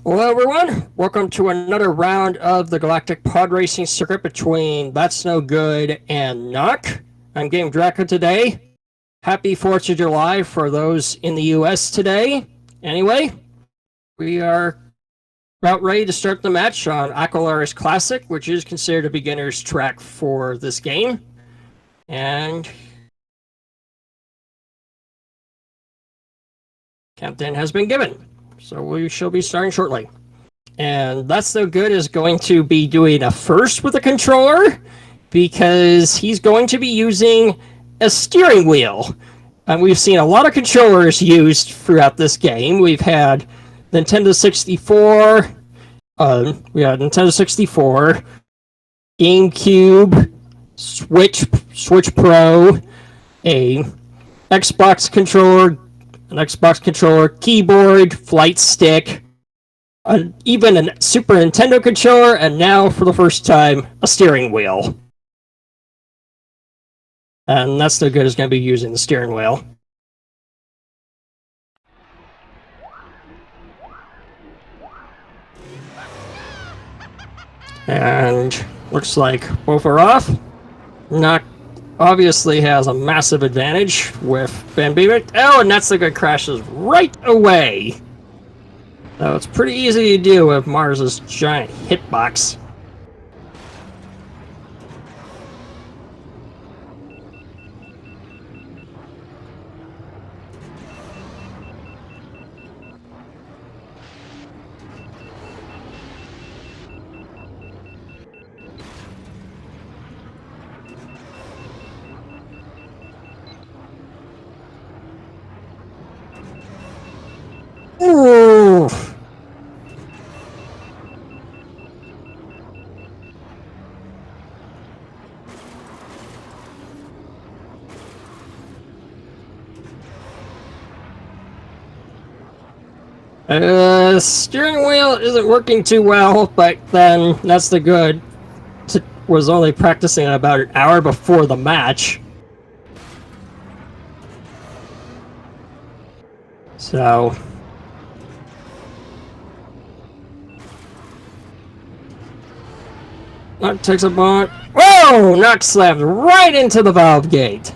Hello, everyone. Welcome to another round of the Galactic Pod Racing Circuit between That's No Good and Knock. I'm Game Draco today. Happy 4th of July for those in the US today. Anyway, we are about ready to start the match on Aqualaris Classic, which is considered a beginner's track for this game. And countdown has been given, so we shall be starting shortly. And That's No Good is going to be doing a first with a controller because he's going to be using a steering wheel. And we've seen a lot of controllers used throughout this game. We've had Nintendo 64, we had Nintendo 64, GameCube, Switch Pro, a Xbox controller, keyboard, flight stick, even a Super Nintendo controller, and now, for the first time, a steering wheel. And That's No Good is going to be using the steering wheel. And looks like both are off. Knock obviously has a massive advantage with Van Beeman. Oh, and That's No Good crashes right away. So it's pretty easy to do with Mars's giant hitbox. Ooh. Steering wheel isn't working too well, but then That's No Good was only practicing about an hour before the match. So Knock takes a bump. Whoa! Knock slammed right into the valve gate.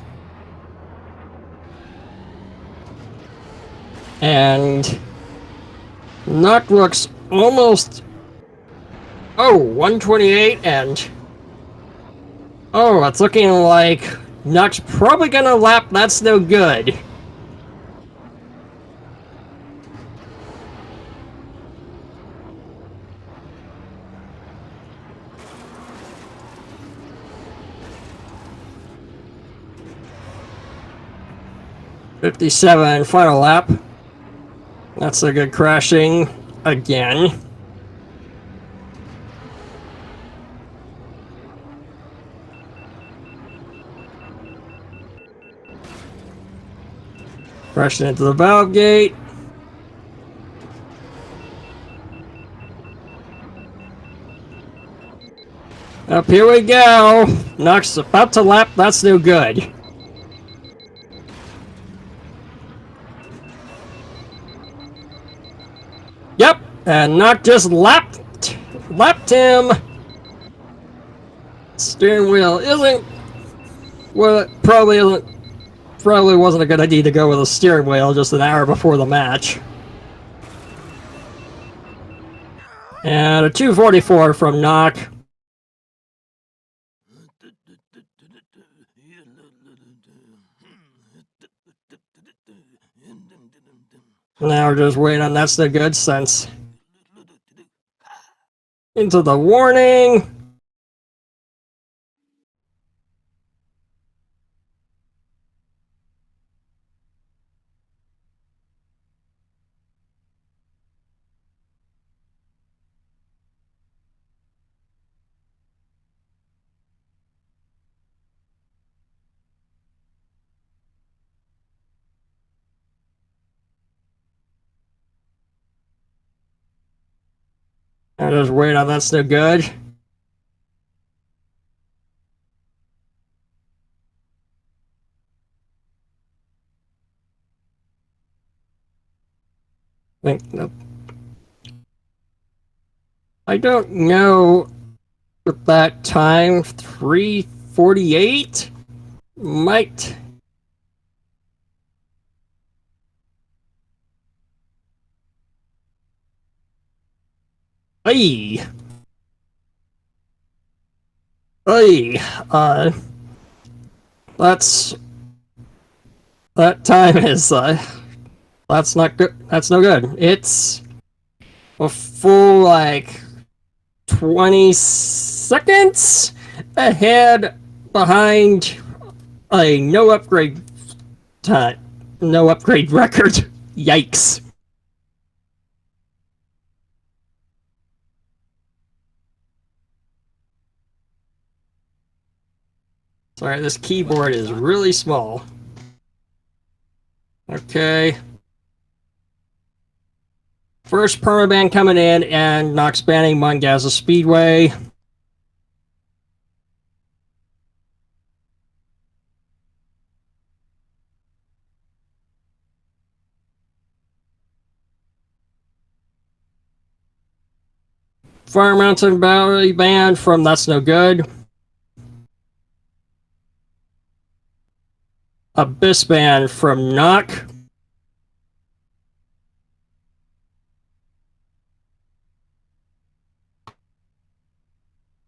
And Knock looks almost... Oh, 128 and... Oh, it's looking like Knock's probably gonna lap That's No Good. .57 final lap. That's No Good crashing again. Crashing into the valve gate. Up here we go. Knock's about to lap That's No Good. Yep, and Knock just lapped him. Steering wheel isn't... Well, it probably wasn't a good idea to go with a steering wheel just an hour before the match. And a 244 from Knock. Now we're just waiting on That's No Good since into the warning. I'm just waiting on That's No Good. Nope. I don't know at that time. 348 might. Ay. Ay. That's that time is that's not good. That's no good. It's a full like 20 seconds ahead behind a no upgrade time, no upgrade record. Yikes. Sorry, this keyboard is really small. Okay. First permaban coming in and Nox banning Mungaza Speedway. Fire Mountain Valley ban from That's No Good. Abyss ban from Knock.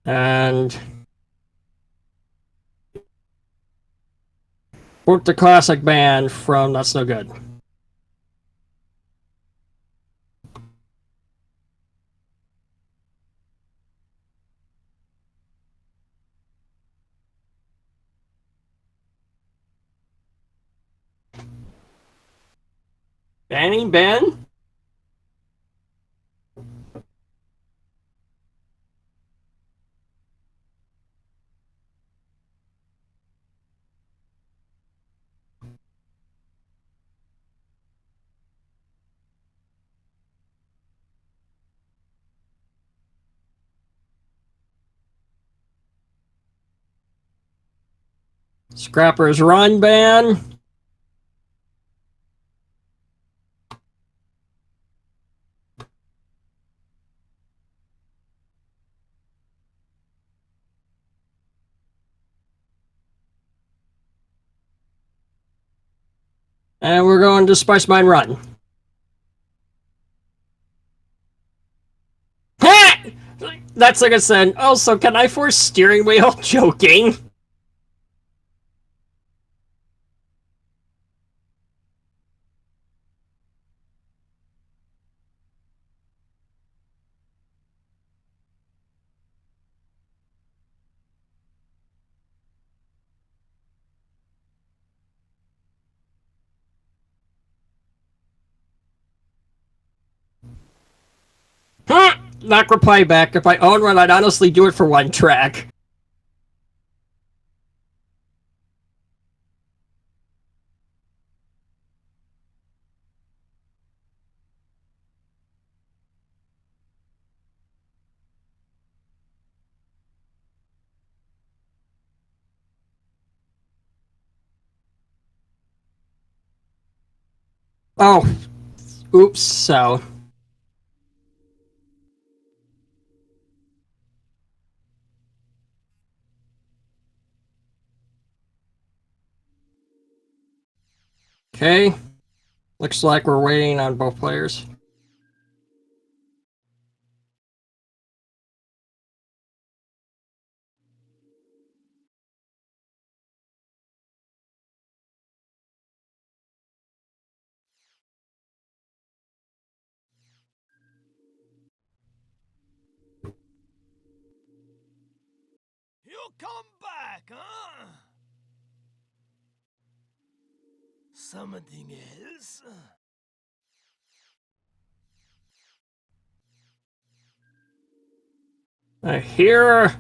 And Port the Classic ban from That's No Good. Banning Ben? Scrappers Run ban. And we're going to Spice Mine Run. That's like I said. Also, can I force steering wheel? Joking. Not reply back. If I own one, I'd honestly do it for one track. Oh, oops. So. Okay. Looks like we're waiting on both players. You'll come back, huh? Something else? I hear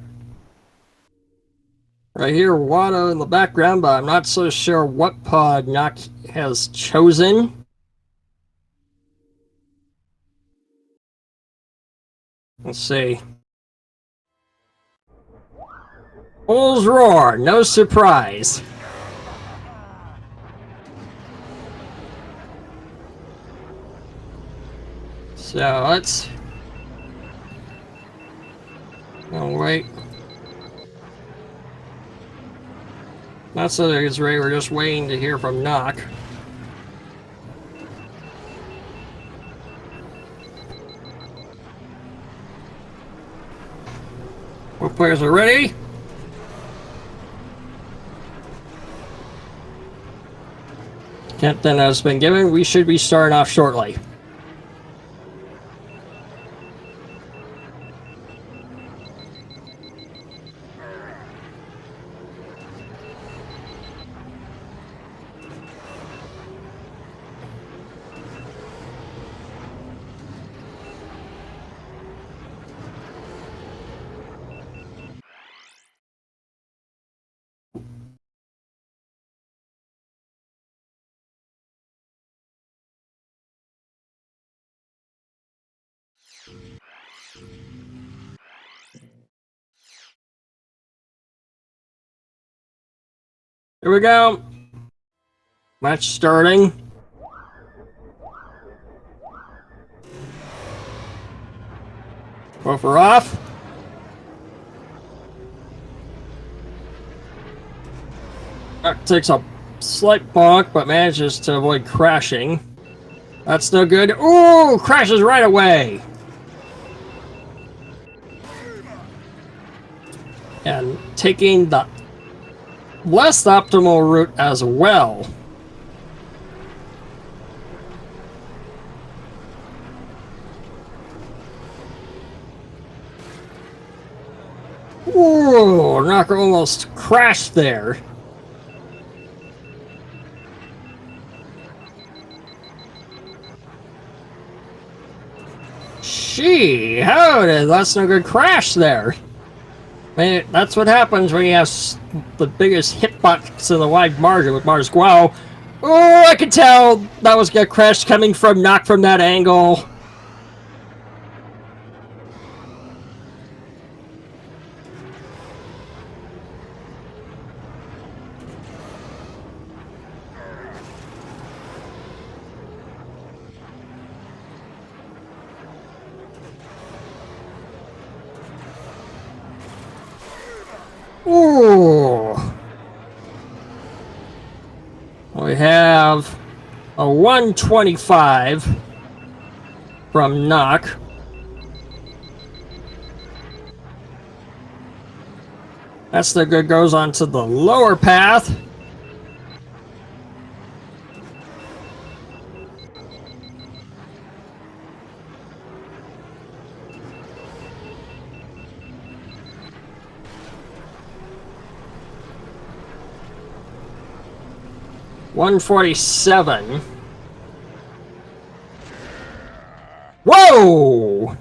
Watto in the background, but I'm not so sure what pod Nock has chosen. Let's see. Bulls roar, no surprise. So let's Oh, wait. That's so it's ready. We're just waiting to hear from Knock. What players are ready? Captain has been given. We should be starting off shortly. Here we go. Match starting. Both are off. Knock takes a slight bonk, but manages to avoid crashing. That's no good. Ooh, crashes right away. And taking the less optimal route as well. Ooh, Knocker almost crashed there. Gee, how did that's no good crash there? I mean, that's what happens when you have the biggest hitbox in the wide margin with Mars Guao. Oh, I could tell that was a crash coming from Knock from that angle. Ooh. We have a 125 from Knock. That's the good goes on to the lower path. $147. Whoa!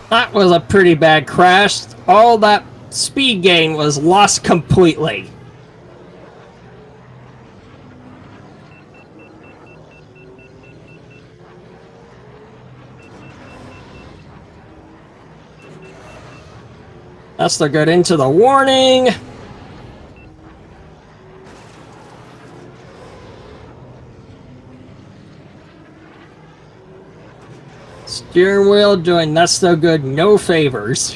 That was a pretty bad crash. All that speed gain was lost completely. That's the good into the warning. Steering wheel doing that's no good, no favors.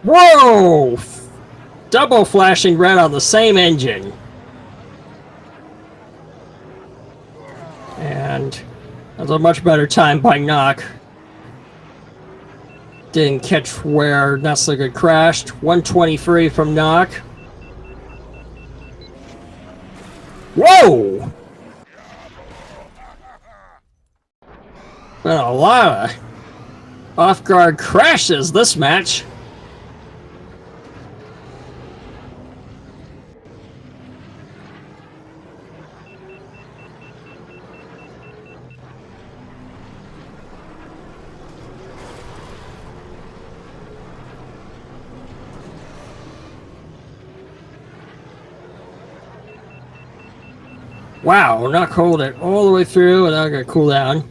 Whoa! Double flashing red on the same engine. And that was a much better time by Knock. Didn't catch where that's a good crashed. 123 from Knock. Whoa! Been a lot of off-guard crashes this match. Wow, not hold it all the way through and I'm gonna cool down.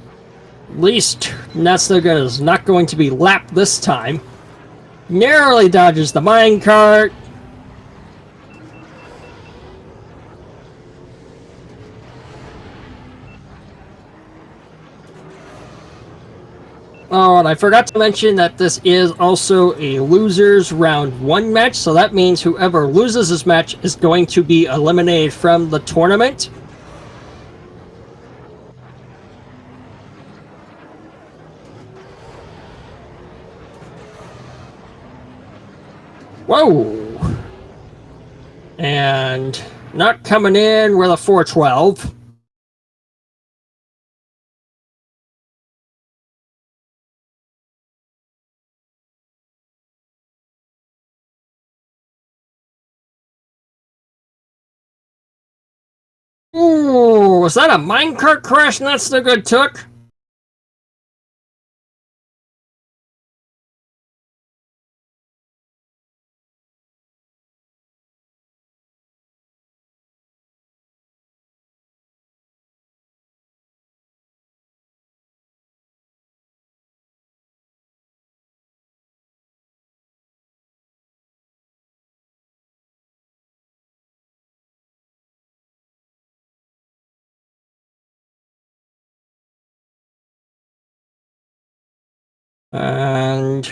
At least that's no good is not going to be lapped this time. Narrowly dodges the minecart. Oh, and I forgot to mention that this is also a losers round 1 match, so that means whoever loses this match is going to be eliminated from the tournament. Whoa! And not coming in with a 412. Ooh, was that a minecart crash? That's the good took. And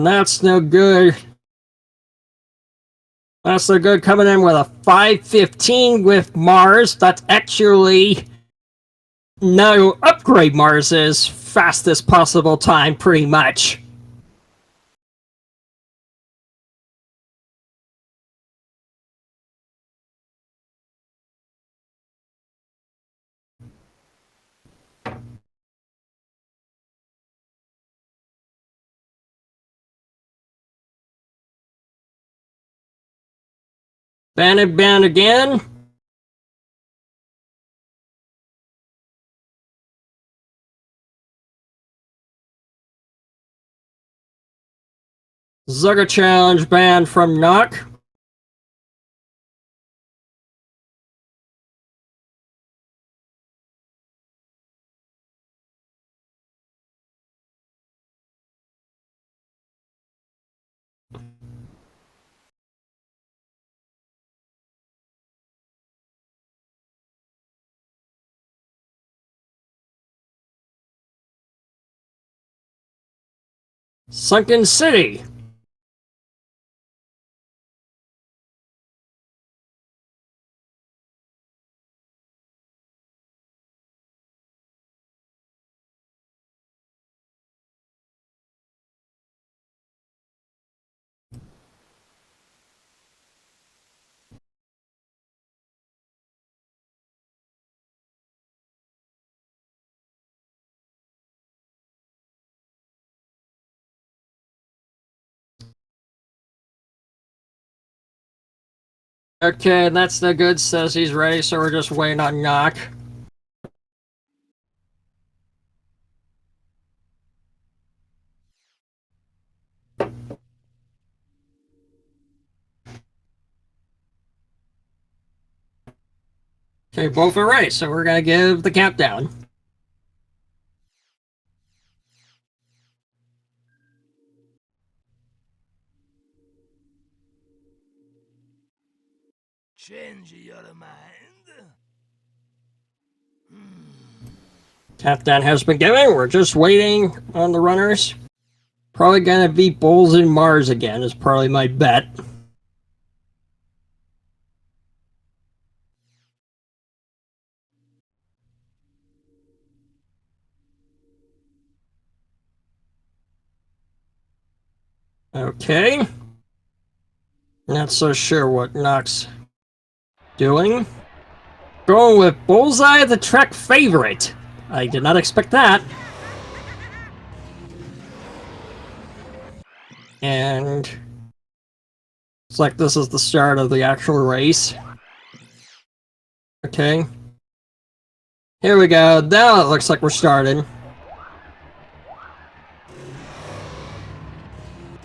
that's no good. That's no good, coming in with a 515 with Mars. That's actually no upgrade Mars's fastest possible time, pretty much. Banned again. Zugga challenge banned from Knock. Sunken City. Okay, that's no good. Says he's ready, so we're just waiting on Knock. Okay, both are ready, so we're gonna give the countdown. Change your mind. Countdown has been given. We're just waiting on the runners. Probably gonna be Bulls and Mars again, is probably my bet. Okay. Not so sure what Knock's doing. Going with Bullseye, the Trek favorite. I did not expect that. And it's like this is the start of the actual race. Okay. Here we go. Now it looks like we're starting.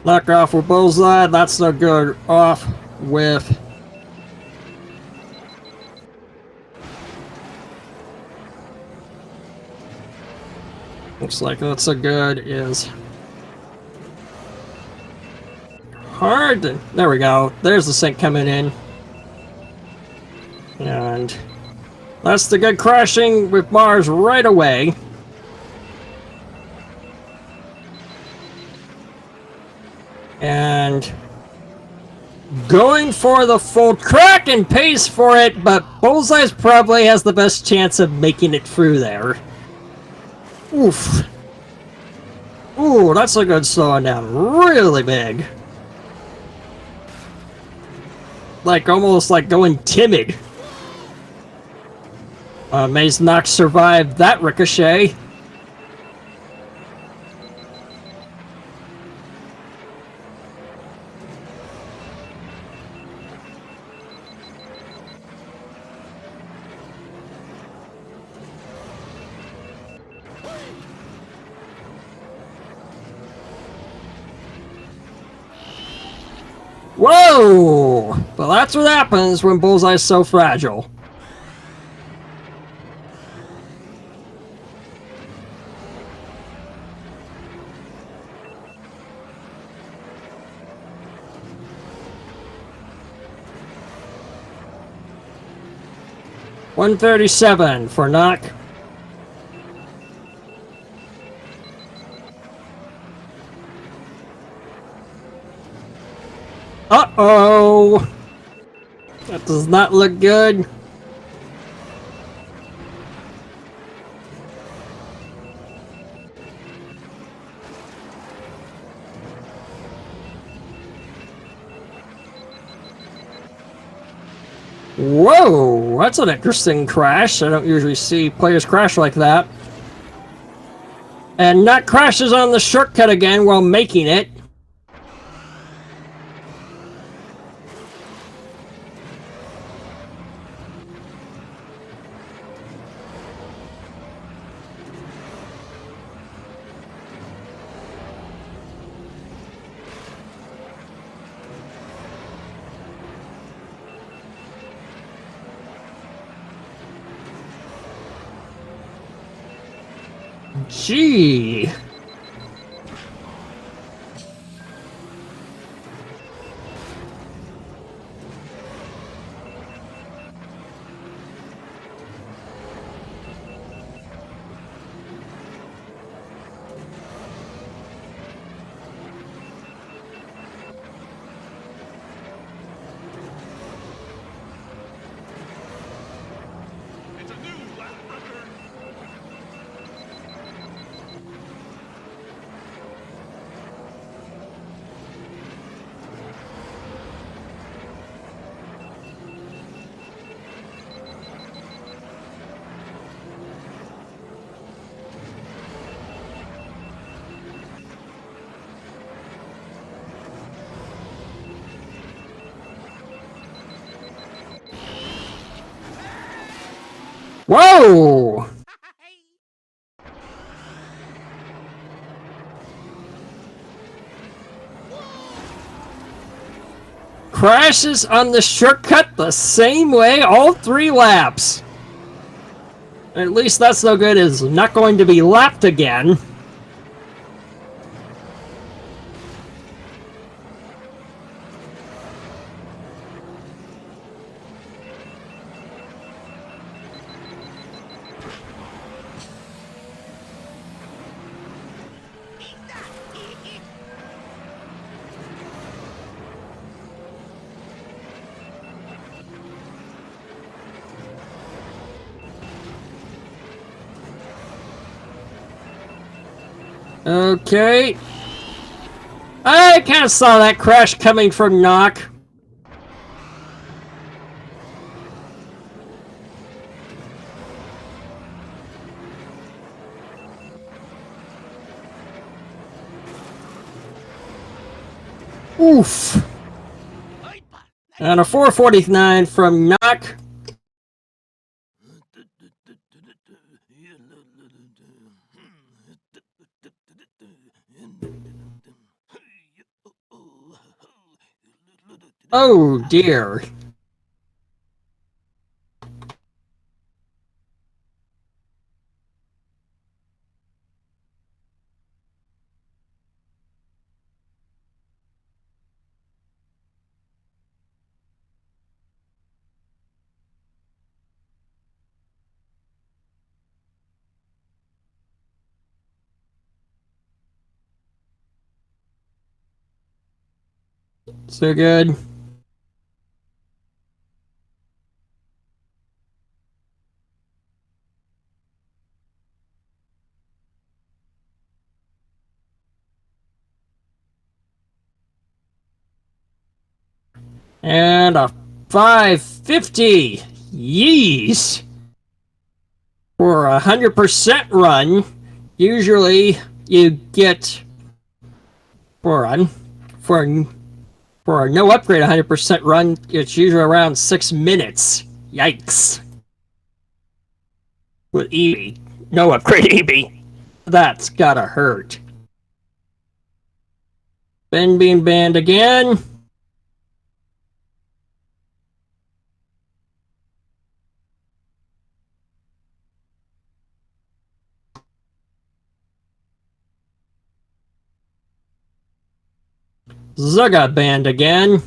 Knock off with Bullseye. That's no good. Off with... Looks like that's so good is... Hard. There we go. There's the sync coming in. And That's the good crashing with Mars right away. And going for the full crack and pays for it, but Bullseye's probably has the best chance of making it through there. Oof. Ooh, that's a good slowing down. Really big. Like, almost like going timid. Maze Knox survived that ricochet. Whoa! Well, that's what happens when Bullseye's so fragile. $137 for knock. Uh-oh! That does not look good. Whoa! That's an interesting crash. I don't usually see players crash like that. And Knock crashes on the shortcut again while making it. Gee. Whoa! Crashes on the shortcut the same way all 3 laps. At least that's no good, is not going to be lapped again. Okay. I kind of saw that crash coming from Knock. Oof. And a 449 from Knock. Oh dear. So good. And a 550. Yeez. For a 100% run, usually you get for a for for a no upgrade 100% run, it's usually around 6 minutes. Yikes. With EB. No upgrade EB. That's gotta hurt. Ben being banned again. Zugga banned again.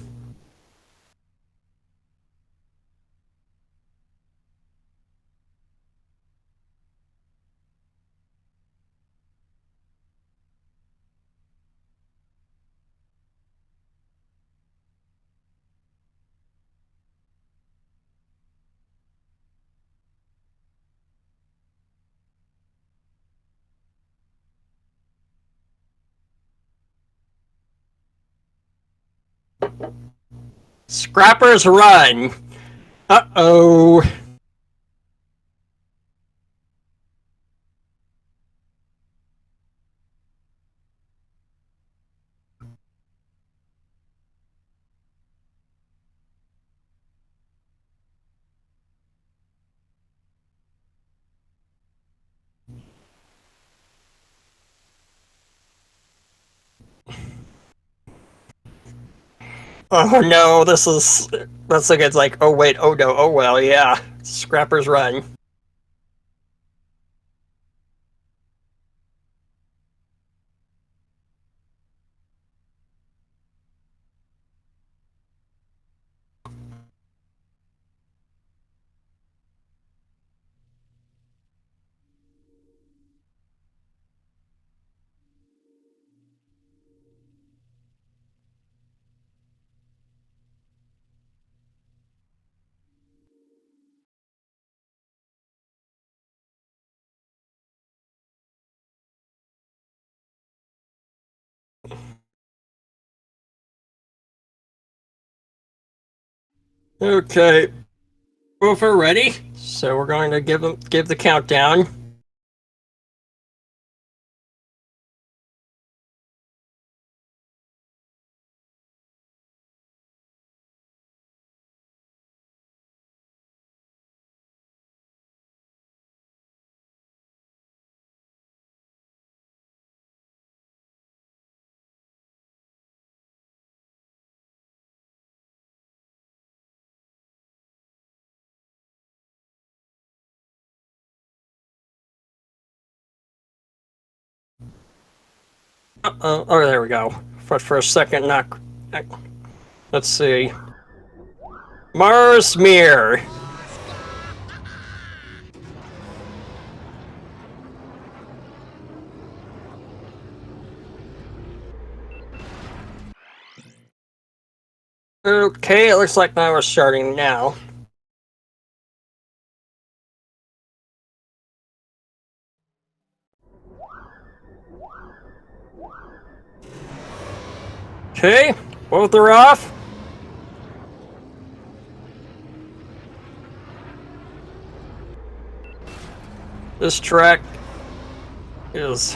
Scrappers run. Uh-oh. Oh no, that's like it's like, oh wait, oh no, oh well, yeah. Scrappers run. Okay. Both are ready. So we're going to give the countdown. Oh, there we go. For a second, not. Let's see. Mars Mirror. Okay, it looks like now we're starting now. Okay, both are off. This track is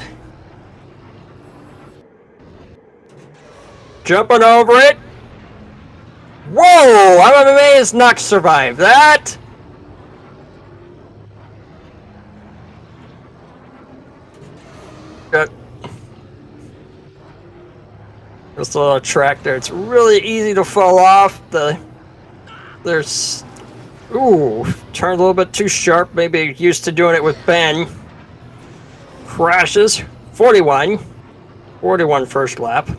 jumping over it. Whoa! I'm amazed Nox survived that. Got this little track there. It's really easy to fall off. There's turned a little bit too sharp. Maybe used to doing it with Ben. Crashes. 41 first lap.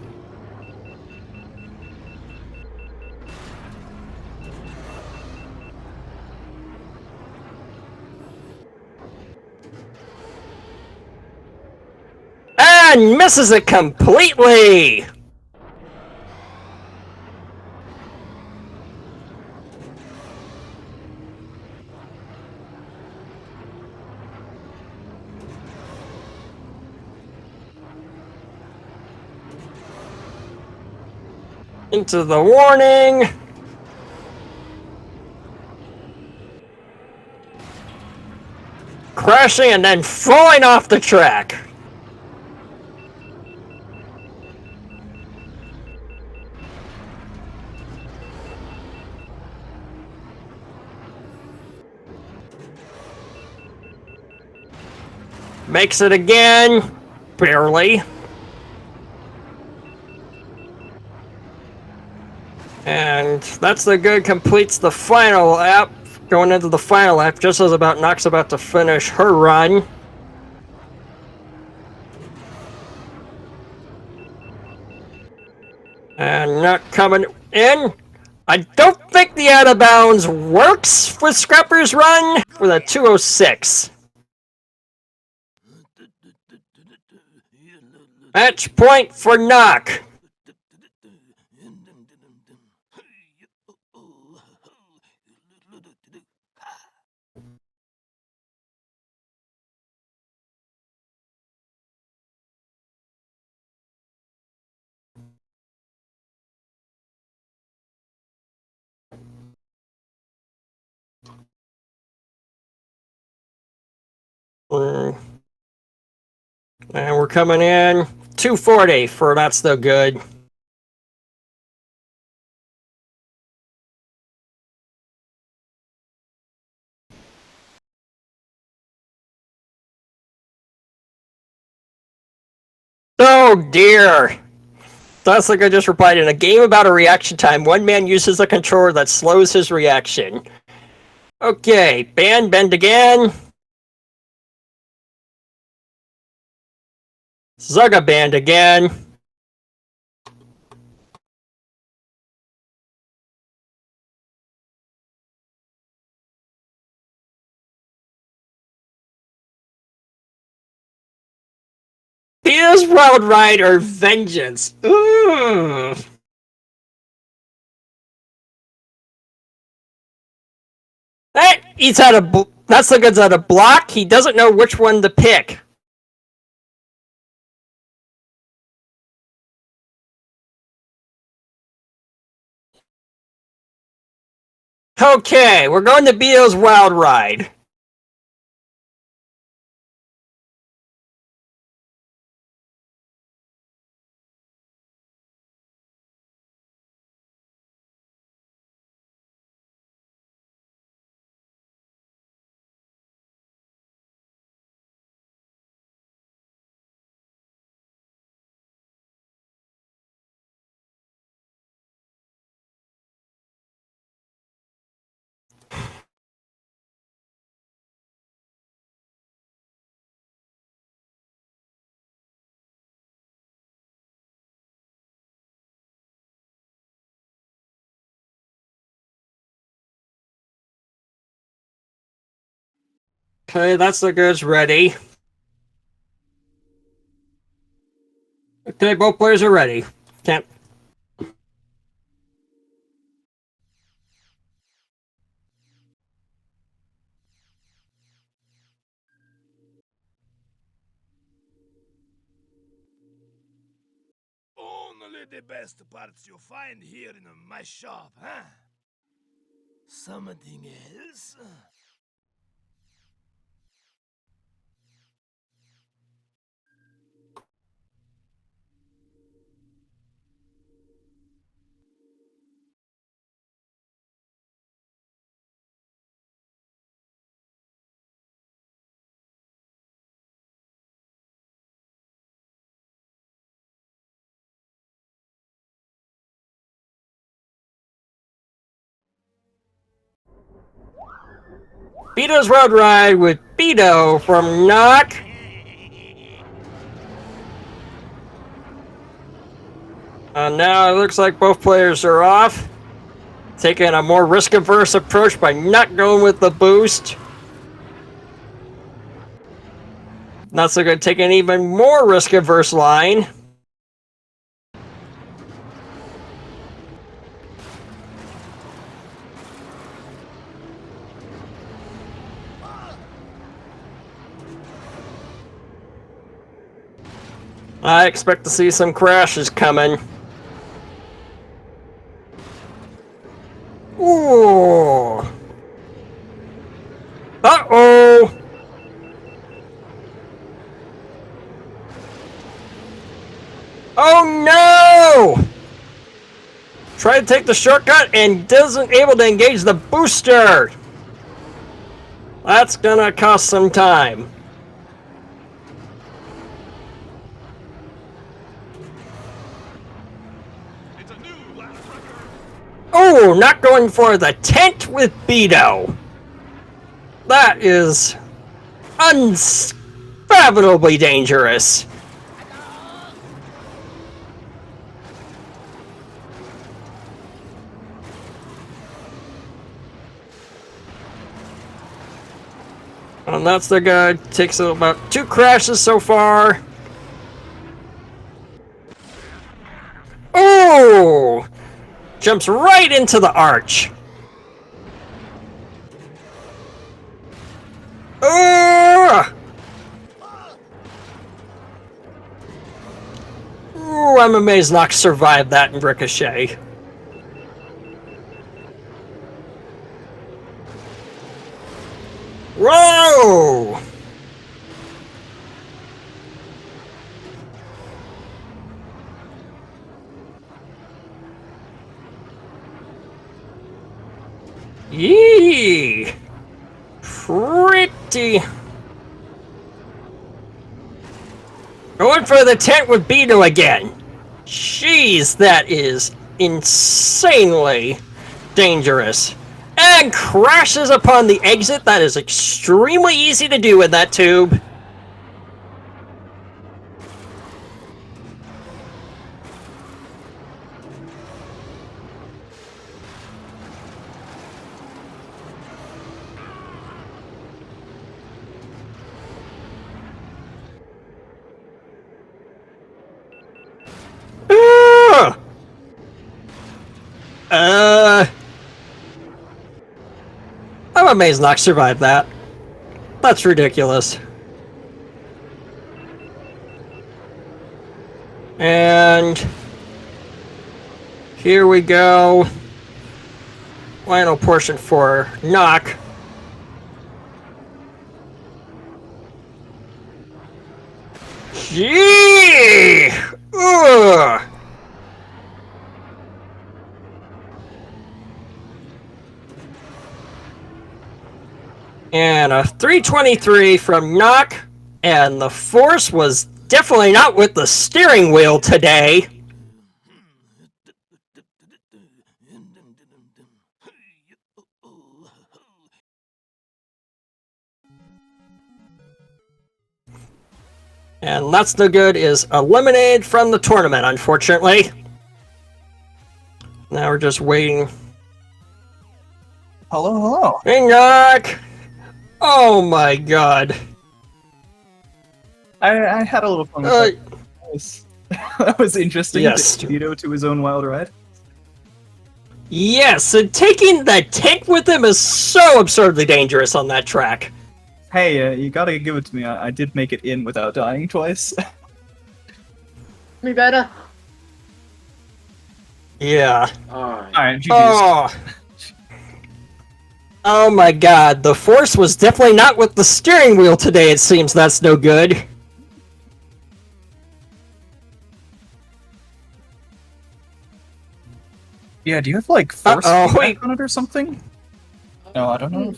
And misses it completely. Into the warning. Crashing and then falling off the track. Makes it again. Barely. And that's the good, completes the final lap. Going into the final lap, just as Knock's about to finish her run. And not coming in. I don't think the out of bounds works with Scrapper's run for the 206. Match point for Knock. And we're coming in 240 for That's Still Good. Oh dear. That's like I just replied. In a game about a reaction time, one man uses a controller that slows his reaction. Okay, bend again. Zugga band again. Peter's Wild Ride or Vengeance. Ooh. That's the Good's out of block. He doesn't know which one to pick. Okay, we're going to Beato's Wild Ride. Okay, that's the goods ready. Okay, both players are ready. Can't. Only the best parts you'll find here in my shop, huh? Something else? Beato's Road Ride with Beato from Knock. Now it looks like both players are off. Taking a more risk-averse approach by not going with the boost. Not so good, taking an even more risk-averse line. I expect to see some crashes coming. Try to take the shortcut and doesn't able to engage the booster. That's gonna cost some time. It's a new lap record. Oh, not going for the tent with Beto. That is unfathomably dangerous. And that's the guy. Takes about 2 crashes so far. Oh! Jumps right into the arch. Ooh, I'm amazed Nox survived that in Ricochet. Whoa! Yee! Pretty. Going for the tent with Beto again. Jeez, that is insanely dangerous. And crashes upon the exit. That is extremely easy to do in that tube. I'm amazed Nox survived that. That's ridiculous. And here we go. Final portion for Nock. Gee! Ugh! And a 323 from Nock, and the force was definitely not with the steering wheel today. And That's No Good is eliminated from the tournament, unfortunately. Now we're just waiting. Hello, hello. Hey, Nock! Oh my god. I had a little fun with that. That was interesting. Yes. Vito to his own wild ride. Yes, and taking the tent with him is so absurdly dangerous on that track. Hey, you gotta give it to me. I did make it in without dying twice. Me better. Yeah. Alright, GG's. Oh. Oh my god, the force was definitely not with the steering wheel today, it seems. That's no good. Yeah, do you have like force Uh-oh, feedback on it or something? No, I don't know.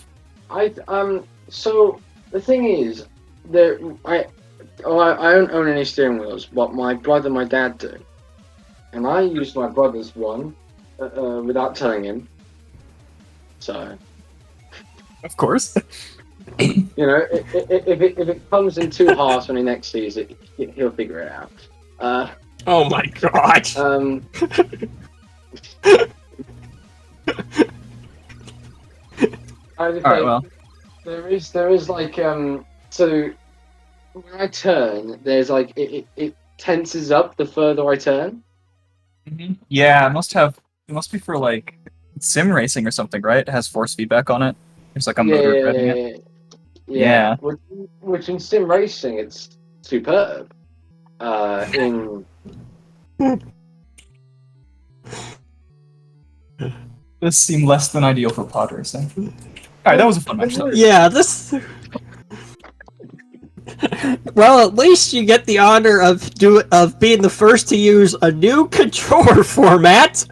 So the thing is, I don't own any steering wheels, but my brother and my dad do, and I used my brother's one without telling him. So, Of course. you know, if it comes in too harsh when he next sees it, he'll figure it out. Oh my god. Alright, well. There is like so when I turn, there's like it tenses up the further I turn. Mm-hmm. Yeah, it must be for like sim racing or something, right? It has force feedback on it. There's like a motor driving it. Yeah. Which in sim racing it's superb. In This seemed less than ideal for pod racing. Alright, that was a fun match though. Yeah, this... Well, at least you get the honor of being the first to use a new controller format.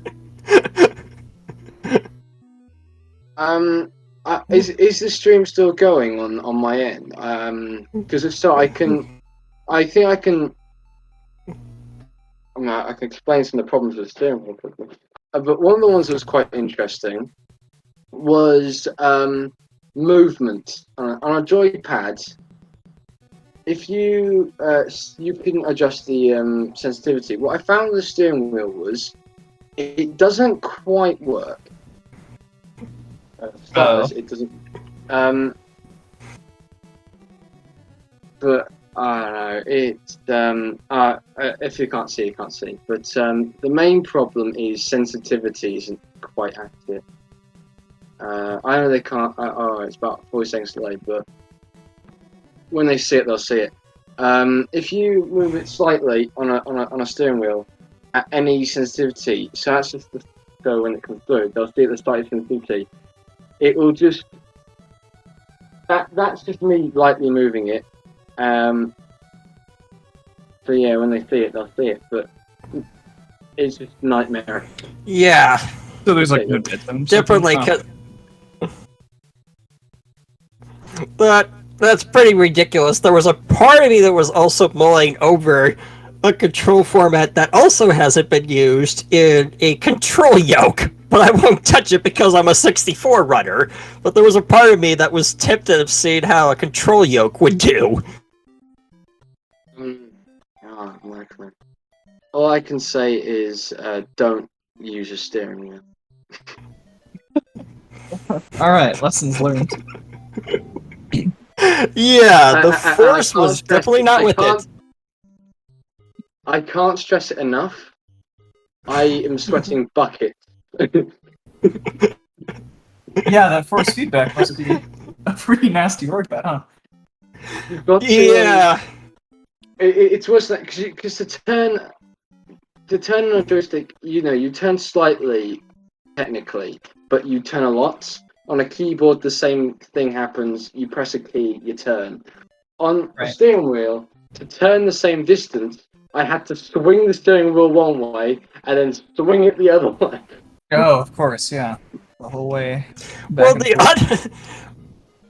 Is the stream still going on my end? Because if so, I think I can. I can explain some of the problems with the steering wheel quickly. But one of the ones that was quite interesting was movement on a joypad. If you you can adjust the sensitivity. What I found with the steering wheel was it doesn't quite work. It doesn't. But I don't know. It's if you can't see, you can't see. But the main problem is sensitivity isn't quite accurate. I know they can't. It's about 40 seconds delay, but when they see it, they'll see it. If you move it slightly on a steering wheel at any sensitivity, so that's just the go when it comes through, they'll see it at the slight sensitivity. It will just that's just me lightly moving it. So yeah, when they see it, they'll see it, but it's just nightmare. Yeah. So there's like no dead Differently, but that's pretty ridiculous. There was a part of me that was also mulling over a control format that also hasn't been used in a control yoke, but I won't touch it because I'm a 64 runner. But there was a part of me that was tempted of seeing how a control yoke would do. Likely. All I can say is don't use a steering wheel. Alright, lessons learned. Yeah, the force was definitely not with it. I can't stress it enough. I am sweating buckets. Yeah, that force feedback must be a pretty nasty workout, huh? You've got to, Yeah. It's worse than that because to turn on a joystick, you turn slightly, technically, but you turn a lot. On a keyboard, the same thing happens. You press a key, you turn. On a steering wheel, to turn the same distance, I had to swing the steering wheel one way and then swing it the other way. Oh, of course, yeah. The whole way. Well,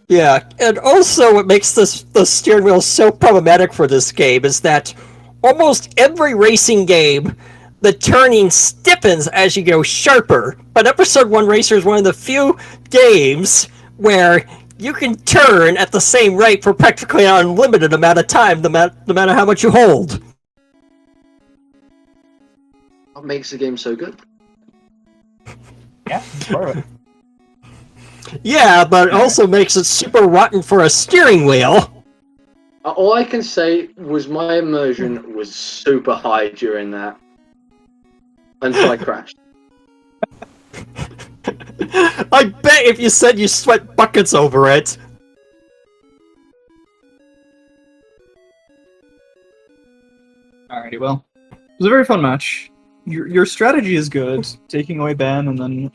yeah, and also what makes the steering wheel so problematic for this game is that almost every racing game, the turning stiffens as you go sharper. But Episode 1 Racer is one of the few games where you can turn at the same rate for practically an unlimited amount of time, no matter how much you hold. What makes the game so good? Yeah, part of it. Yeah, but it also makes it super rotten for a steering wheel. All I can say was my immersion was super high during that. Until I crashed. I bet if you said you sweat buckets over it. Alrighty, well. It was a very fun match. Your strategy is good, taking away ban, and then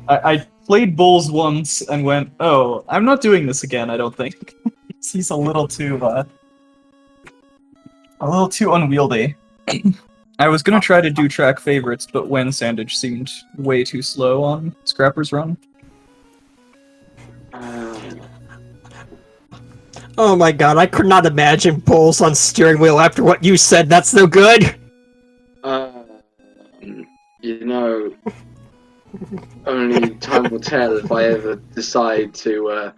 I played Bulls once and went, oh, I'm not doing this again, I don't think. He's a little too unwieldy. I was gonna try to do track favorites, but when Sandage seemed way too slow on Scrapper's run. Oh my god, I could not imagine Bulls on steering wheel after what you said. That's no good. Only time will tell if I ever decide to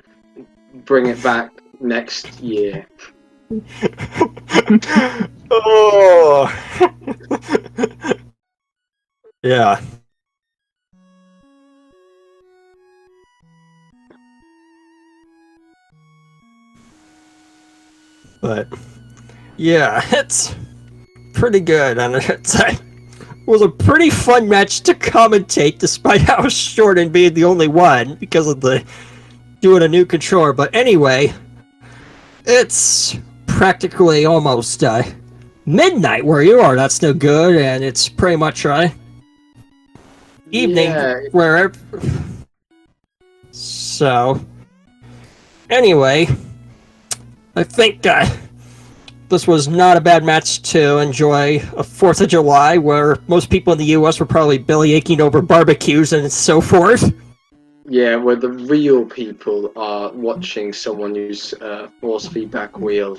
bring it back next year. Oh. Yeah. But yeah, it's pretty good, and it was a pretty fun match to commentate, despite how short and being the only one because of the doing a new controller. But anyway, it's practically almost midnight where you are. That's no good, and it's pretty much evening wherever. So anyway, I think this was not a bad match to enjoy a 4th of July, where most people in the US were probably belly aching over barbecues and so forth. Yeah, where the real people are watching someone use force feedback wheel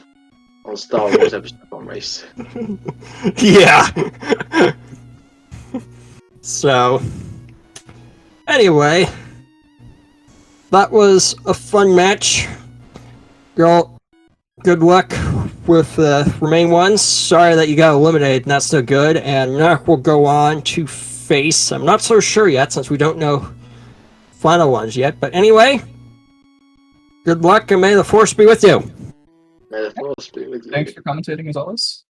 on Star Wars Episode 1 race. Yeah. So, anyway, that was a fun match. Girl, good luck with the remaining ones. Sorry that you got eliminated, not so good. And Knock will go on to face, I'm not so sure yet since we don't know final ones yet. But anyway, good luck and may the force be with you. May the force be with you. Thanks for commentating as always.